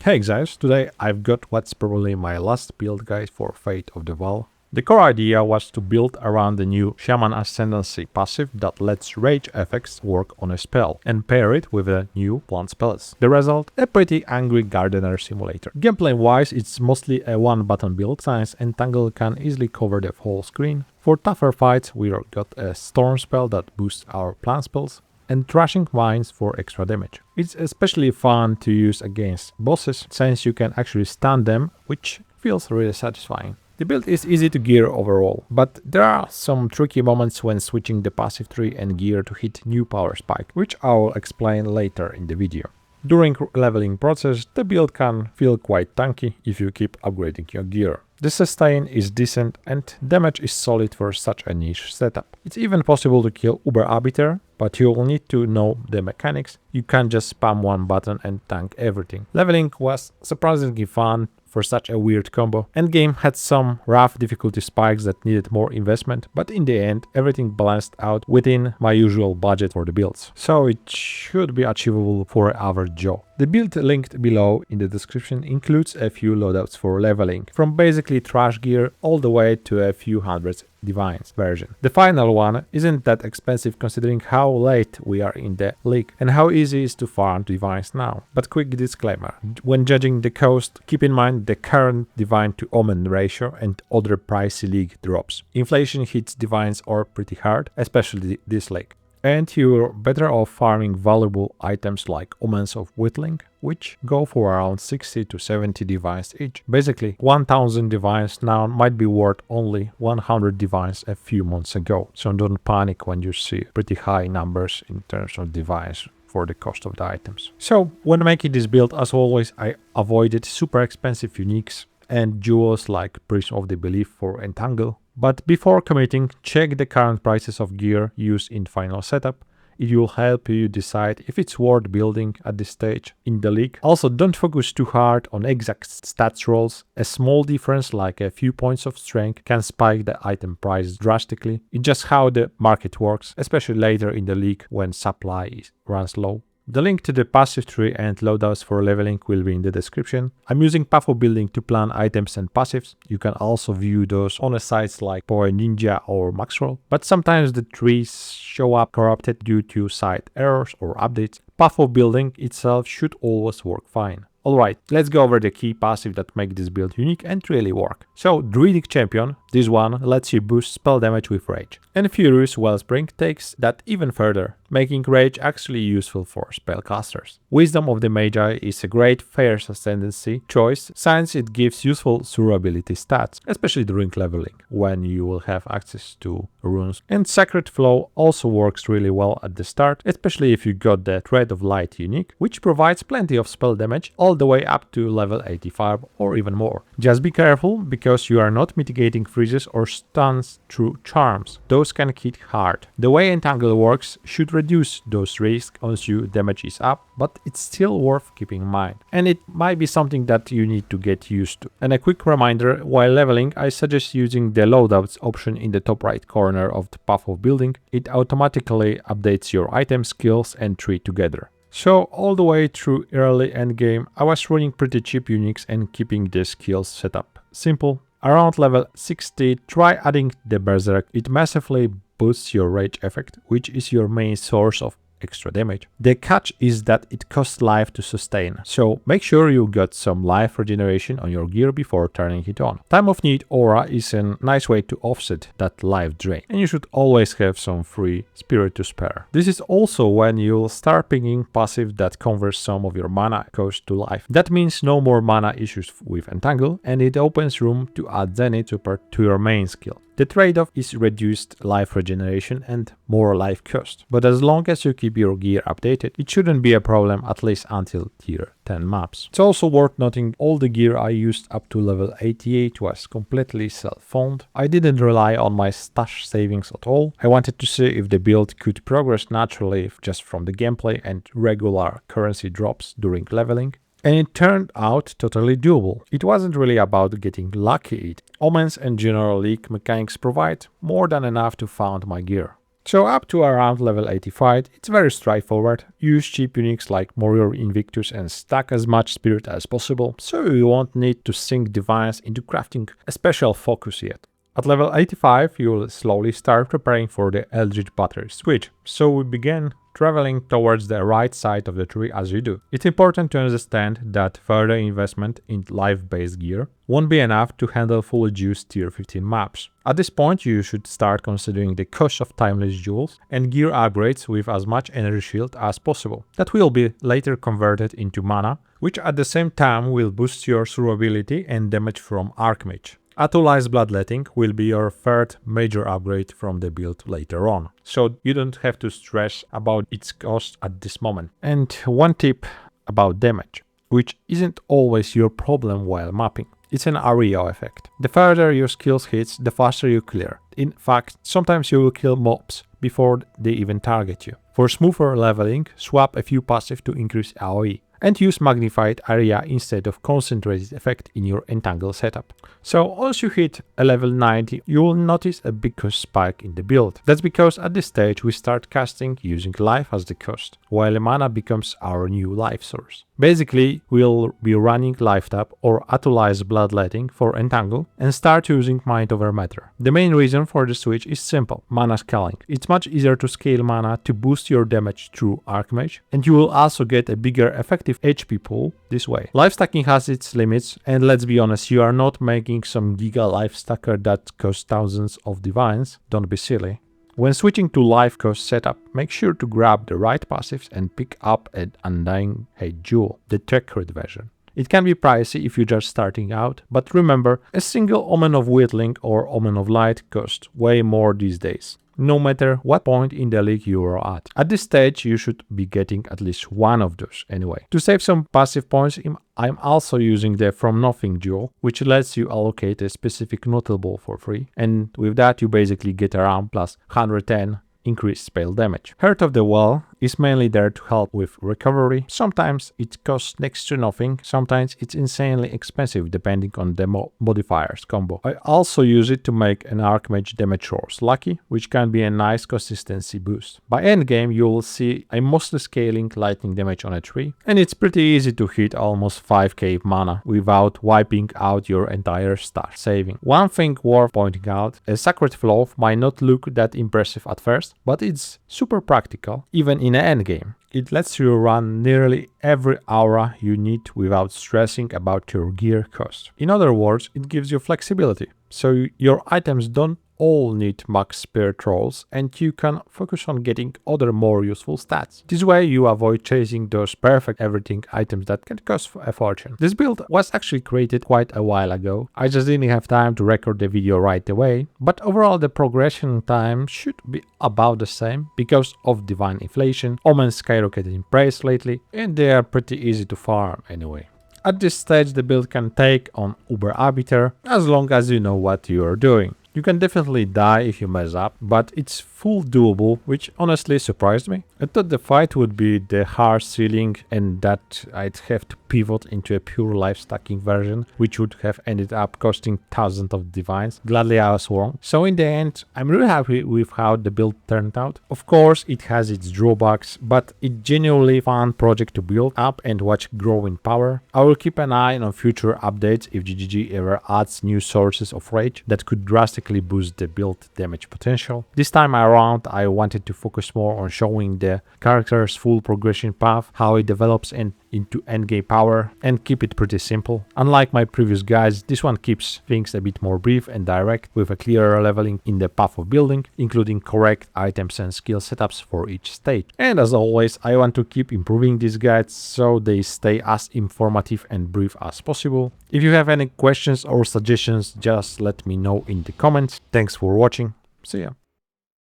Hey guys, today I've got what's probably my last build guide for Fate of the Vaal. The core idea was to build around the new Shaman Ascendancy passive that lets rage effects work on a spell and pair it with a new plant spells. The result? A pretty angry gardener simulator. Gameplay wise, it's mostly a one button build since Entangle can easily cover the whole screen. For tougher fights, we got a storm spell that boosts our plant spells, and Thrashing vines for extra damage. It's especially fun to use against bosses since you can actually stun them, which feels really satisfying. The build is easy to gear overall, but there are some tricky moments when switching the passive tree and gear to hit new power spike, which I will explain later in the video. During leveling process, the build can feel quite tanky if you keep upgrading your gear. The sustain is decent and damage is solid for such a niche setup. It's even possible to kill Uber Arbiter, but you'll need to know the mechanics. You can't just spam one button and tank everything. Leveling was surprisingly fun for such a weird combo. Endgame had some rough difficulty spikes that needed more investment, but in the end everything balanced out within my usual budget for the builds, so it should be achievable for an average Joe. The build linked below in the description includes a few loadouts for leveling, from basically trash gear all the way to a few hundreds divines version. The final one isn't that expensive considering how late we are in the league and how easy it is to farm divines now. But quick disclaimer, when judging the cost, keep in mind the current divine to omen ratio and other pricey league drops. Inflation hits divines or pretty hard, especially this league. And you're better off farming valuable items like Omens of Whittling, which go for around 60 to 70 divines each. Basically, 1000 divines now might be worth only 100 divines a few months ago, so don't panic when you see pretty high numbers in terms of divines for the cost of the items. So, when making this build, as always, I avoided super expensive uniques and jewels like Prism of the Belief for Entangle. But before committing, check the current prices of gear used in final setup. It will help you decide if it's worth building at this stage in the league. Also, don't focus too hard on exact stats rolls. A small difference like a few points of strength can spike the item price drastically. It's just how the market works, especially later in the league when supply runs low. The link to the passive tree and loadouts for leveling will be in the description. I'm using Path of Building to plan items and passives. You can also view those on sites like Power Ninja or Maxroll, but sometimes the trees show up corrupted due to site errors or updates. Path of Building itself should always work fine. Alright, let's go over the key passive that make this build unique and really work. So, Druidic Champion, this one lets you boost spell damage with Rage. And Furious Wellspring takes that even further, making Rage actually useful for spellcasters. Wisdom of the Magi is a great Fierce Ascendancy choice since it gives useful survivability stats, especially during leveling, when you will have access to runes. And Sacred Flow also works really well at the start, especially if you got the Thread of Light unique, which provides plenty of spell damage all the way up to level 85 or even more. Just be careful because you are not mitigating freezes or stuns through charms. Those can hit hard. The way Entangle works should reduce those risks once your damage is up, but it's still worth keeping in mind. And it might be something that you need to get used to. And a quick reminder, while leveling, I suggest using the loadouts option in the top right corner of the Path of Building. It automatically updates your item, skills and tree together. So all the way through early endgame, I was running pretty cheap uniques and keeping the skills setup simple. Around level 60, try adding the Berserk. It massively boosts your rage effect, which is your main source of extra damage. The catch is that it costs life to sustain, so make sure you got some life regeneration on your gear before turning it on. Time of Need aura is a nice way to offset that life drain, and you should always have some free spirit to spare. This is also when you'll start picking passive that converts some of your mana cost to life. That means no more mana issues with Entangle, and it opens room to add Zenith support to your main skill. The trade-off is reduced life regeneration and more life cost, but as long as you keep your gear updated, it shouldn't be a problem, at least until tier 10 maps. It's also worth noting all the gear I used up to level 88 was completely self-found. I didn't rely on my stash savings at all. I wanted to see if the build could progress naturally just from the gameplay and regular currency drops during leveling. And it turned out totally doable. It wasn't really about getting lucky. Omens and general league mechanics provide more than enough to found my gear. So up to around level 85, it's very straightforward. Use cheap uniques like Warrior Invictus and stack as much spirit as possible, so you won't need to sink divines into crafting a special focus yet. At level 85, you'll slowly start preparing for the Eldritch Battery switch, so we begin traveling towards the right side of the tree as you do. It's important to understand that further investment in life-based gear won't be enough to handle fully juiced tier 15 maps. At this point you should start considering the cost of timeless jewels and gear upgrades with as much energy shield as possible. That will be later converted into mana, which at the same time will boost your survivability and damage from Archmage. Atollized Bloodletting will be your third major upgrade from the build later on, so you don't have to stress about its cost at this moment. And one tip about damage, which isn't always your problem while mapping. It's an area effect. The further your skills hits, the faster you clear. In fact, sometimes you will kill mobs before they even target you. For smoother leveling, swap a few passive to increase AoE. And use magnified area instead of concentrated effect in your Entangle setup. So once you hit a level 90, you will notice a big cost spike in the build. That's because at this stage we start casting using life as the cost, while mana becomes our new life source. Basically, we'll be running Life Tap or Atollized Bloodletting for Entangle and start using Mind over Matter. The main reason for the switch is simple: mana scaling. It's much easier to scale mana to boost your damage through Archmage, and you will also get a bigger effective HP pool this way. Life stacking has its limits, and let's be honest, you are not making some giga life stacker that costs thousands of divines. Don't be silly. When switching to life cost setup, make sure to grab the right passives and pick up an Undying Hate Jewel, the Tech-Crit version. It can be pricey if you're just starting out, but remember, a single Omen of Whittling or Omen of Light costs way more these days, no matter what point in the league you are at. At this stage, you should be getting at least one of those anyway. To save some passive points, I'm also using the From Nothing Jewel, which lets you allocate a specific notable for free, and with that you basically get around plus 110 increased spell damage. Heart of the Well is mainly there to help with recovery. Sometimes it costs next to nothing, sometimes it's insanely expensive depending on the modifiers combo. I also use it to make an Archmage damage source lucky, which can be a nice consistency boost. By endgame you will see I'm mostly scaling lightning damage on a tree, and it's pretty easy to hit almost 5k mana without wiping out your entire stash saving. One thing worth pointing out, a Sacred Flow might not look that impressive at first, but it's super practical, even in an endgame. It lets you run nearly every aura you need without stressing about your gear cost. In other words, it gives you flexibility, so your items don't all need max spirit rolls and you can focus on getting other more useful stats. This way you avoid chasing those perfect everything items that can cost a fortune. This build was actually created quite a while ago. I just didn't have time to record the video right away, but overall the progression time should be about the same because of divine inflation. Omens skyrocketed in price lately and they are pretty easy to farm anyway. At this stage the build can take on Uber Arbiter as long as you know what you are doing. You can definitely die if you mess up, but it's full doable, which honestly surprised me. I thought the fight would be the harsh ceiling and that I'd have to pivot into a pure life stacking version, which would have ended up costing thousands of divines. Gladly I was wrong. So in the end, I'm really happy with how the build turned out. Of course, it has its drawbacks, but it's genuinely fun project to build up and watch grow in power. I will keep an eye on future updates if GGG ever adds new sources of rage that could drastically boost the build damage potential. This time around, I wanted to focus more on showing the character's full progression path, how it develops into endgame power, and keep it pretty simple. Unlike my previous guides, this one keeps things a bit more brief and direct, with a clearer leveling in the path of building, including correct items and skill setups for each stage. And as always, I want to keep improving these guides so they stay as informative and brief as possible. If you have any questions or suggestions, just let me know in the comments. Thanks for watching. See ya.